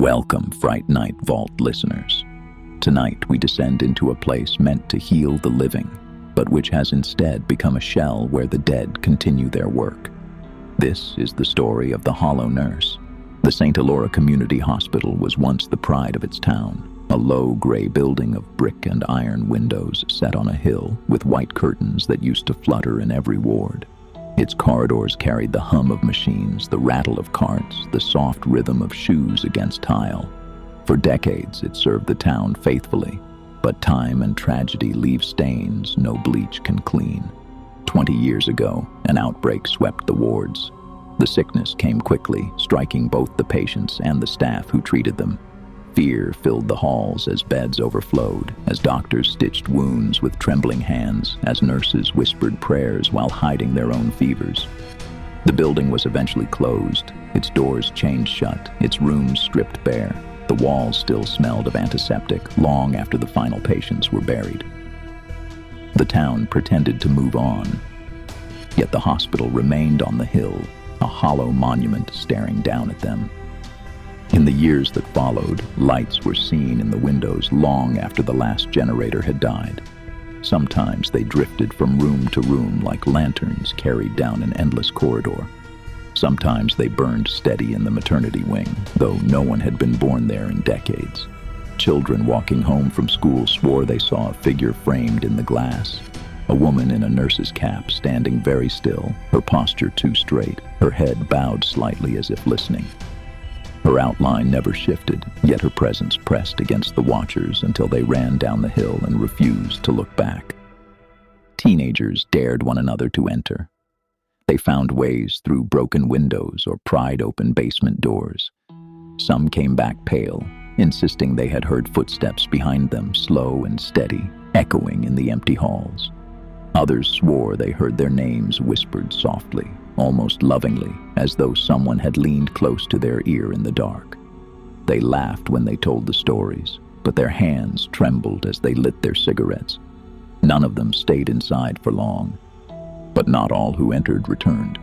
Welcome, Fright Night Vault listeners. Tonight we descend into a place meant to heal the living, but which has instead become a shell where the dead continue their work. This is the story of the Hollow Nurse. The St. Elora Community Hospital was once the pride of its town, a low gray building of brick and iron windows set on a hill with white curtains that used to flutter in every ward. Its corridors carried the hum of machines, the rattle of carts, the soft rhythm of shoes against tile. For decades it served the town faithfully, but time and tragedy leave stains no bleach can clean. 20 years ago, an outbreak swept the wards. The sickness came quickly, striking both the patients and the staff who treated them. Fear filled the halls as beds overflowed, as doctors stitched wounds with trembling hands, as nurses whispered prayers while hiding their own fevers. The building was eventually closed, its doors chained shut, its rooms stripped bare. The walls still smelled of antiseptic long after the final patients were buried. The town pretended to move on, yet the hospital remained on the hill, a hollow monument staring down at them. In the years that followed, lights were seen in the windows long after the last generator had died. Sometimes they drifted from room to room like lanterns carried down an endless corridor. Sometimes they burned steady in the maternity wing, though no one had been born there in decades. Children walking home from school swore they saw a figure framed in the glass. A woman in a nurse's cap standing very still, her posture too straight, her head bowed slightly as if listening. Her outline never shifted, yet her presence pressed against the watchers until they ran down the hill and refused to look back. Teenagers dared one another to enter. They found ways through broken windows or pried open basement doors. Some came back pale, insisting they had heard footsteps behind them, slow and steady, echoing in the empty halls. Others swore they heard their names whispered softly, almost lovingly, as though someone had leaned close to their ear in the dark. They laughed when they told the stories, but their hands trembled as they lit their cigarettes. None of them stayed inside for long, but not all who entered returned.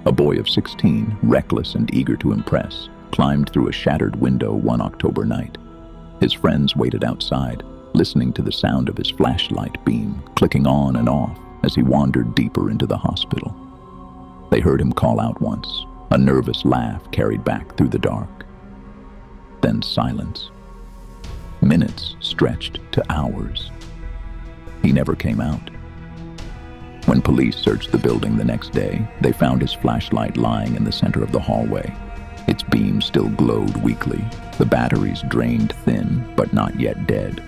A boy of 16, reckless and eager to impress, climbed through a shattered window one October night. His friends waited outside, listening to the sound of his flashlight beam clicking on and off as he wandered deeper into the hospital. They heard him call out once, a nervous laugh carried back through the dark. Then silence. Minutes stretched to hours. He never came out. When police searched the building the next day, they found his flashlight lying in the center of the hallway. Its beam still glowed weakly, the batteries drained thin but not yet dead.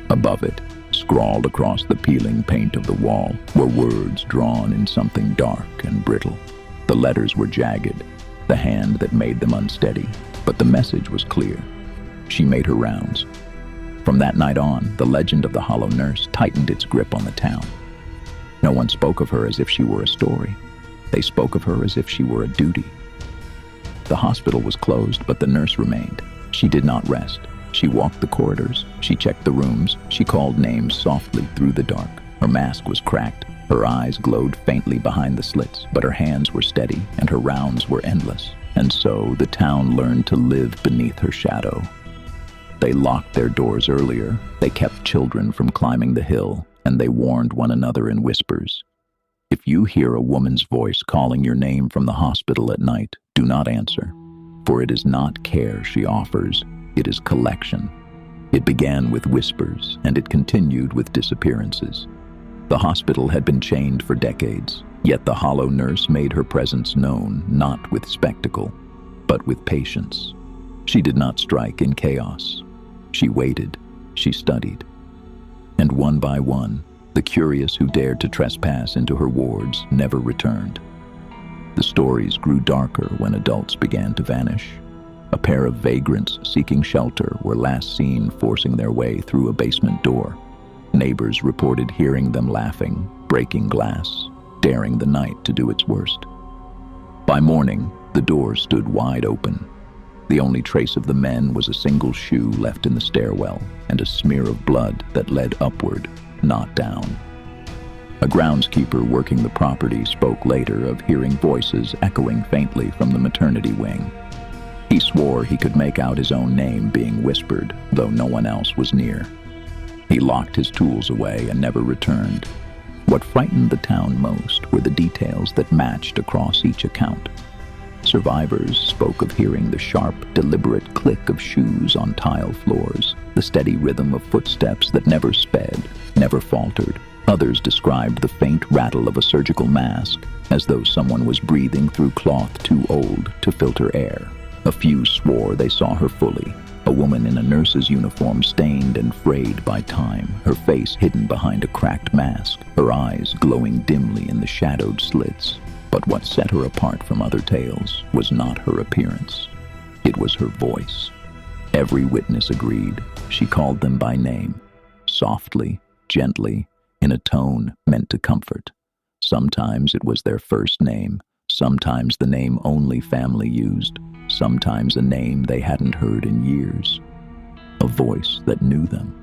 Above it, scrawled across the peeling paint of the wall, were words drawn in something dark and brittle. The letters were jagged, the hand that made them unsteady, but the message was clear. She made her rounds. From that night on, the legend of the Hollow Nurse tightened its grip on the town. No one spoke of her as if she were a story. They spoke of her as if she were a duty. The hospital was closed, but the nurse remained. She did not rest. She walked the corridors, she checked the rooms, she called names softly through the dark. Her mask was cracked, her eyes glowed faintly behind the slits, but her hands were steady and her rounds were endless. And so the town learned to live beneath her shadow. They locked their doors earlier, they kept children from climbing the hill, and they warned one another in whispers. If you hear a woman's voice calling your name from the hospital at night, do not answer, for it is not care she offers. It is collection. It began with whispers, and it continued with disappearances. The hospital had been chained for decades, yet the Hollow Nurse made her presence known not with spectacle, but with patience. She did not strike in chaos. She waited, she studied. And one by one, the curious who dared to trespass into her wards never returned. The stories grew darker when adults began to vanish. A pair of vagrants seeking shelter were last seen forcing their way through a basement door. Neighbors reported hearing them laughing, breaking glass, daring the night to do its worst. By morning, the door stood wide open. The only trace of the men was a single shoe left in the stairwell and a smear of blood that led upward, not down. A groundskeeper working the property spoke later of hearing voices echoing faintly from the maternity wing. He swore he could make out his own name being whispered, though no one else was near. He locked his tools away and never returned. What frightened the town most were the details that matched across each account. Survivors spoke of hearing the sharp, deliberate click of shoes on tile floors, the steady rhythm of footsteps that never sped, never faltered. Others described the faint rattle of a surgical mask, as though someone was breathing through cloth too old to filter air. A few swore they saw her fully, a woman in a nurse's uniform stained and frayed by time, her face hidden behind a cracked mask, her eyes glowing dimly in the shadowed slits. But what set her apart from other tales was not her appearance. It was her voice. Every witness agreed. She called them by name, softly, gently, in a tone meant to comfort. Sometimes it was their first name, sometimes the name only family used, sometimes a name they hadn't heard in years. A voice that knew them,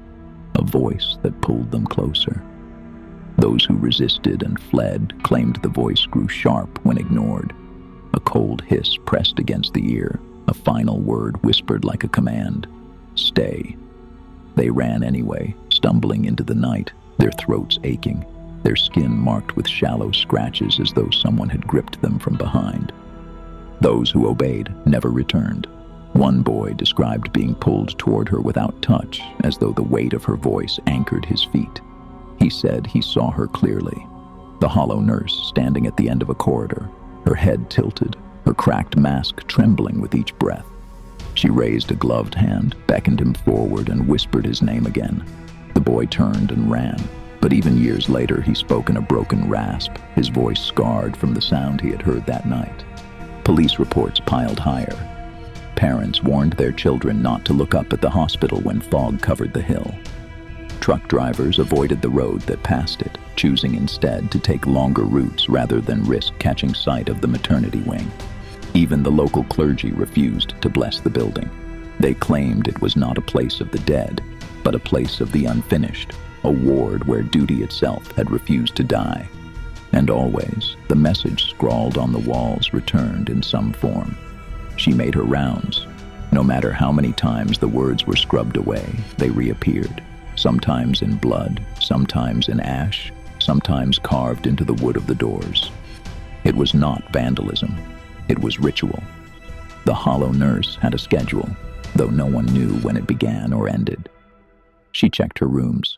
a voice that pulled them closer. Those who resisted and fled claimed the voice grew sharp when ignored. A cold hiss pressed against the ear, a final word whispered like a command. Stay. They ran anyway, stumbling into the night, their throats aching, their skin marked with shallow scratches as though someone had gripped them from behind. Those who obeyed never returned. One boy described being pulled toward her without touch, as though the weight of her voice anchored his feet. He said he saw her clearly, the hollow nurse standing at the end of a corridor, her head tilted, her cracked mask trembling with each breath. She raised a gloved hand, beckoned him forward, and whispered his name again. The boy turned and ran, but even years later he spoke in a broken rasp, his voice scarred from the sound he had heard that night. Police reports piled higher. Parents warned their children not to look up at the hospital when fog covered the hill. Truck drivers avoided the road that passed it, choosing instead to take longer routes rather than risk catching sight of the maternity wing. Even the local clergy refused to bless the building. They claimed it was not a place of the dead, but a place of the unfinished, a ward where duty itself had refused to die. And always, the message scrawled on the walls returned in some form. She made her rounds. No matter how many times the words were scrubbed away, they reappeared. Sometimes in blood, sometimes in ash, sometimes carved into the wood of the doors. It was not vandalism. It was ritual. The hollow nurse had a schedule, though no one knew when it began or ended. She checked her rooms.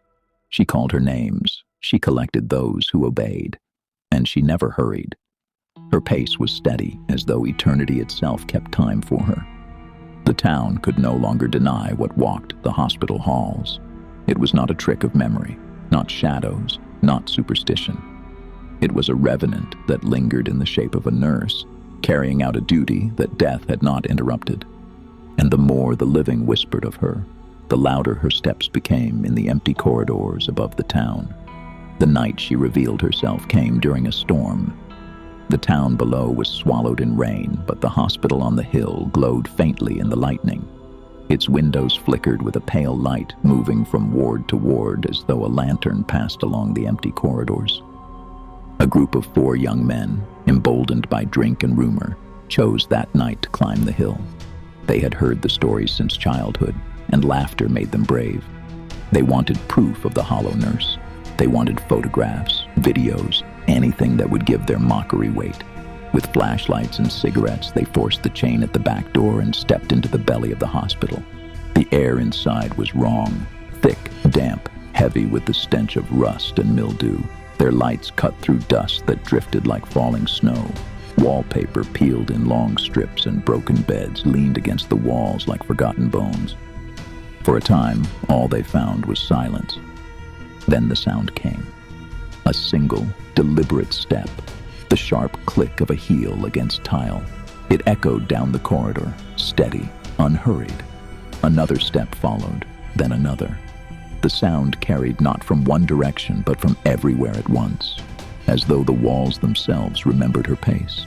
She called her names. She collected those who obeyed. And she never hurried. Her pace was steady, as though eternity itself kept time for her. The town could no longer deny what walked the hospital halls. It was not a trick of memory, not shadows, not superstition. It was a revenant that lingered in the shape of a nurse, carrying out a duty that death had not interrupted. And the more the living whispered of her, the louder her steps became in the empty corridors above the town. The night she revealed herself came during a storm. The town below was swallowed in rain, but the hospital on the hill glowed faintly in the lightning. Its windows flickered with a pale light, moving from ward to ward as though a lantern passed along the empty corridors. A group of 4 young men, emboldened by drink and rumor, chose that night to climb the hill. They had heard the stories since childhood, and laughter made them brave. They wanted proof of the hollow nurse. They wanted photographs, videos, anything that would give their mockery weight. With flashlights and cigarettes, they forced the chain at the back door and stepped into the belly of the hospital. The air inside was wrong, thick, damp, heavy with the stench of rust and mildew. Their lights cut through dust that drifted like falling snow. Wallpaper peeled in long strips and broken beds leaned against the walls like forgotten bones. For a time, all they found was silence. Then the sound came. A single, deliberate step. The sharp click of a heel against tile. It echoed down the corridor, steady, unhurried. Another step followed, then another. The sound carried not from one direction, but from everywhere at once, as though the walls themselves remembered her pace.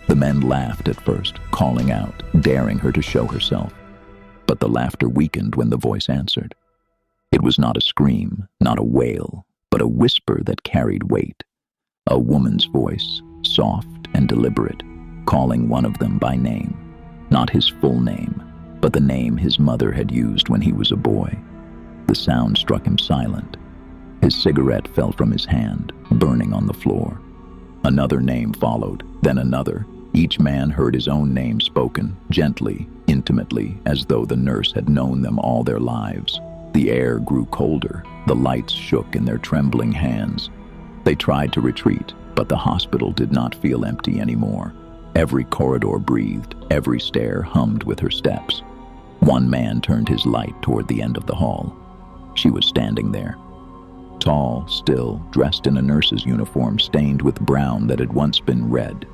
The men laughed at first, calling out, daring her to show herself. But the laughter weakened when the voice answered. It was not a scream, not a wail, but a whisper that carried weight. A woman's voice, soft and deliberate, calling one of them by name. Not his full name, but the name his mother had used when he was a boy. The sound struck him silent. His cigarette fell from his hand, burning on the floor. Another name followed, then another. Each man heard his own name spoken, gently, intimately, as though the nurse had known them all their lives. The air grew colder. The lights shook in their trembling hands. They tried to retreat, but the hospital did not feel empty anymore. Every corridor breathed, every stair hummed with her steps. One man turned his light toward the end of the hall. She was standing there. Tall, still, dressed in a nurse's uniform stained with brown that had once been red.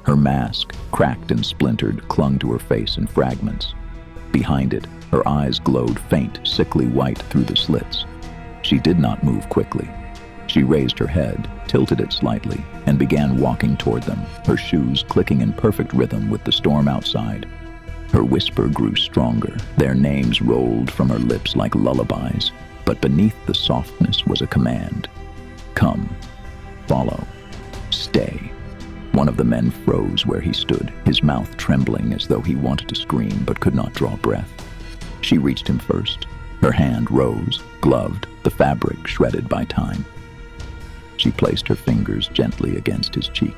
Her mask, cracked and splintered, clung to her face in fragments. Behind it, her eyes glowed faint, sickly white through the slits. She did not move quickly. She raised her head, tilted it slightly, and began walking toward them, her shoes clicking in perfect rhythm with the storm outside. Her whisper grew stronger. Their names rolled from her lips like lullabies, but beneath the softness was a command. Come, follow, stay. One of the men froze where he stood, his mouth trembling as though he wanted to scream but could not draw breath. She reached him first. Her hand rose, gloved, the fabric shredded by time. She placed her fingers gently against his cheek.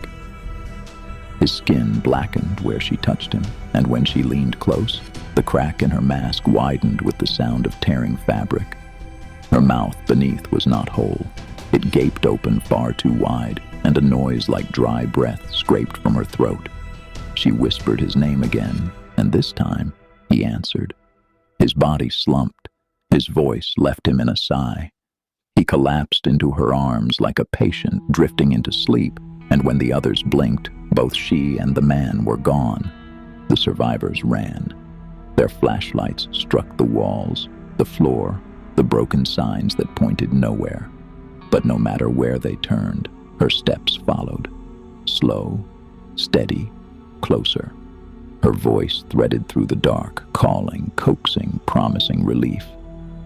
His skin blackened where she touched him, and when she leaned close, the crack in her mask widened with the sound of tearing fabric. Her mouth beneath was not whole. It gaped open far too wide, and a noise like dry breath scraped from her throat. She whispered his name again, and this time he answered. His body slumped. His voice left him in a sigh. He collapsed into her arms like a patient drifting into sleep, and when the others blinked, both she and the man were gone. The survivors ran. Their flashlights struck the walls, the floor, the broken signs that pointed nowhere. But no matter where they turned, her steps followed. Slow, steady, closer. Her voice threaded through the dark, calling, coaxing, promising relief.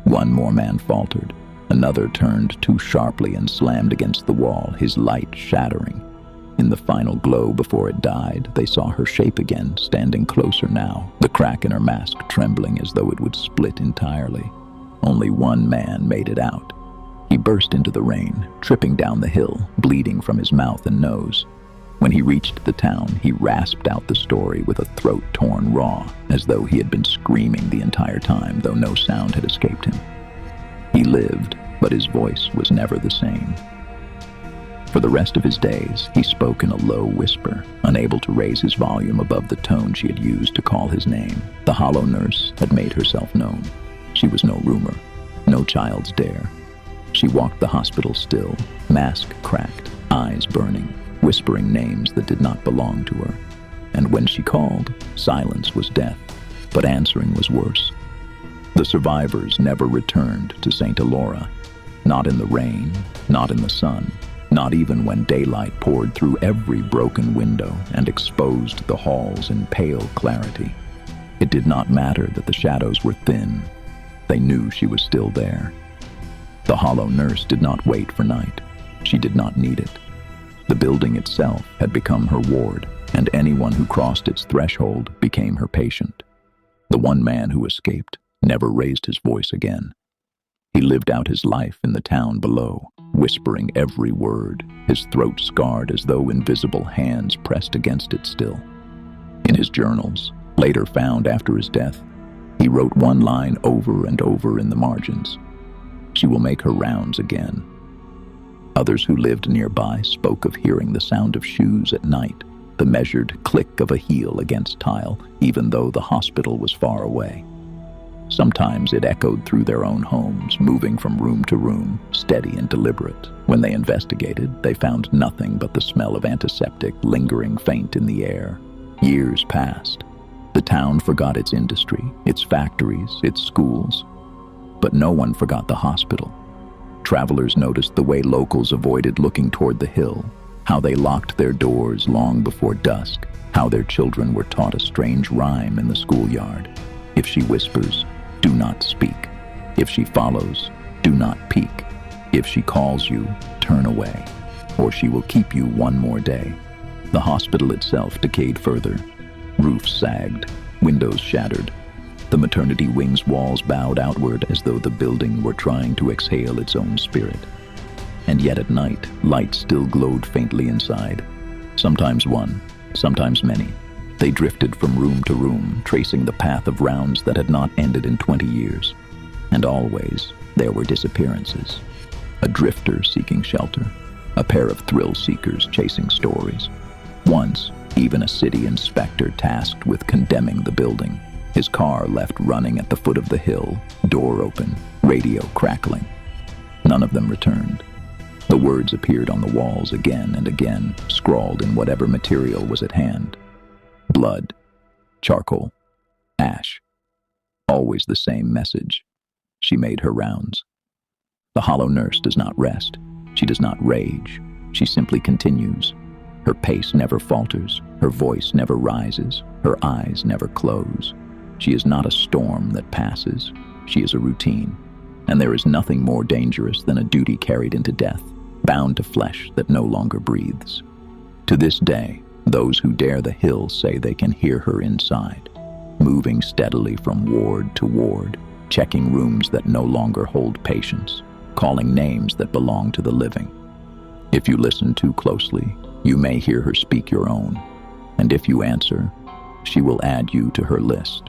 One more man faltered. Another turned too sharply and slammed against the wall, his light shattering. In the final glow before it died, they saw her shape again, standing closer now, the crack in her mask trembling as though it would split entirely. Only one man made it out. He burst into the rain, tripping down the hill, bleeding from his mouth and nose. When he reached the town, he rasped out the story with a throat torn raw, as though he had been screaming the entire time, though no sound had escaped him. He lived, but his voice was never the same. For the rest of his days, he spoke in a low whisper, unable to raise his volume above the tone she had used to call his name. The hollow nurse had made herself known. She was no rumor, no child's dare. She walked the hospital still, mask cracked, eyes burning, whispering names that did not belong to her. And when she called, silence was death, but answering was worse. The survivors never returned to St. Elora, not in the rain, not in the sun, not even when daylight poured through every broken window and exposed the halls in pale clarity. It did not matter that the shadows were thin. They knew she was still there. The hollow nurse did not wait for night. She did not need it. The building itself had become her ward, and anyone who crossed its threshold became her patient. The one man who escaped never raised his voice again. He lived out his life in the town below, whispering every word, his throat scarred as though invisible hands pressed against it still. In his journals, later found after his death, he wrote one line over and over in the margins. She will make her rounds again. Others who lived nearby spoke of hearing the sound of shoes at night, the measured click of a heel against tile, even though the hospital was far away. Sometimes it echoed through their own homes, moving from room to room, steady and deliberate. When they investigated, they found nothing but the smell of antiseptic lingering faint in the air. Years passed. The town forgot its industry, its factories, its schools. But no one forgot the hospital. Travelers noticed the way locals avoided looking toward the hill, how they locked their doors long before dusk, how their children were taught a strange rhyme in the schoolyard. If she whispers, do not speak. If she follows, do not peek. If she calls you, turn away, or she will keep you one more day. The hospital itself decayed further. Roofs sagged, windows shattered. The maternity wing's walls bowed outward as though the building were trying to exhale its own spirit. And yet at night, lights still glowed faintly inside. Sometimes one, sometimes many. They drifted from room to room, tracing the path of rounds that had not ended in 20 years. And always, there were disappearances. A drifter seeking shelter, a pair of thrill-seekers chasing stories. Once, even a city inspector tasked with condemning the building. His car left running at the foot of the hill, door open, radio crackling. None of them returned. The words appeared on the walls again and again, scrawled in whatever material was at hand. Blood, charcoal, ash. Always the same message. She made her rounds. The hollow nurse does not rest. She does not rage. She simply continues. Her pace never falters. Her voice never rises. Her eyes never close. She is not a storm that passes. She is a routine. And there is nothing more dangerous than a duty carried into death, bound to flesh that no longer breathes. To this day, those who dare the hill say they can hear her inside, moving steadily from ward to ward, checking rooms that no longer hold patients, calling names that belong to the living. If you listen too closely, you may hear her speak your own, and if you answer, she will add you to her list.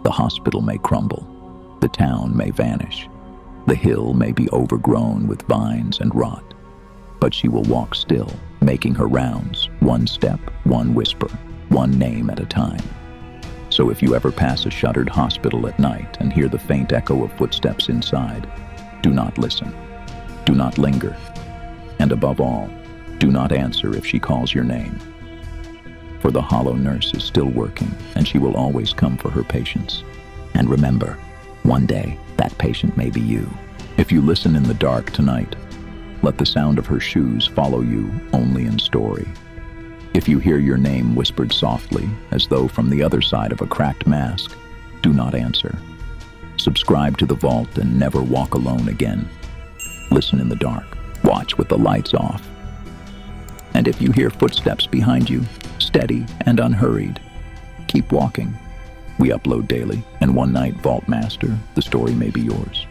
The hospital may crumble, the town may vanish, the hill may be overgrown with vines and rot, but she will walk still, making her rounds, one step, one whisper, one name at a time. So if you ever pass a shuttered hospital at night and hear the faint echo of footsteps inside, do not listen, do not linger, and above all, do not answer if she calls your name. For the hollow nurse is still working, and she will always come for her patients. And remember, one day, that patient may be you. If you listen in the dark tonight, let the sound of her shoes follow you only in story. If you hear your name whispered softly, as though from the other side of a cracked mask, do not answer. Subscribe to the vault and never walk alone again. Listen in the dark. Watch with the lights off. And if you hear footsteps behind you, steady and unhurried, keep walking. We upload daily, and one night, Vault Master, the story may be yours.